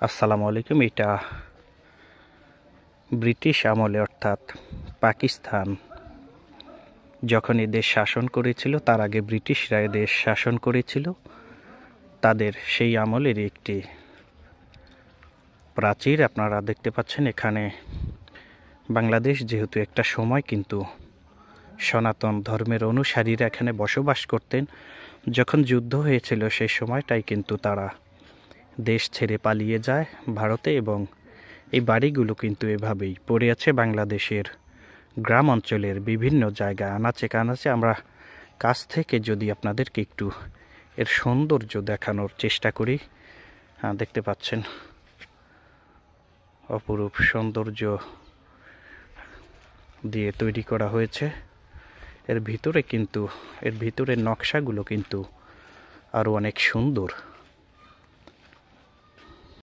আসসালামু আলাইকুম। এটা ব্রিটিশ আমলে অর্থাৎ পাকিস্তান যখন এই দেশ শাসন করেছিল, তার আগে ব্রিটিশরা এই দেশ শাসন করেছিল, তাদের সেই আমলের একটি প্রাচীর আপনারা দেখতে পাচ্ছেন। এখানে বাংলাদেশ যেহেতু একটা সময় কিন্তু সনাতন ধর্মের অনুসারীরা এখানে বসবাস করতেন, যখন যুদ্ধ হয়েছিল সেই সময়টাই কিন্তু তারা দেশ ছেড়ে পালিয়ে যায় ভারতে, এবং এই বাড়িগুলো কিন্তু এভাবেই পড়ে আছে বাংলাদেশের গ্রাম অঞ্চলের বিভিন্ন জায়গায় আনাচে কানাচে। আমরা কাছ থেকে যদি আপনাদেরকে একটু এর সৌন্দর্য দেখানোর চেষ্টা করি, দেখতে পাচ্ছেন অপরূপ সৌন্দর্য দিয়ে তৈরি করা হয়েছে। এর ভিতরের নকশাগুলো কিন্তু আরও অনেক সুন্দর।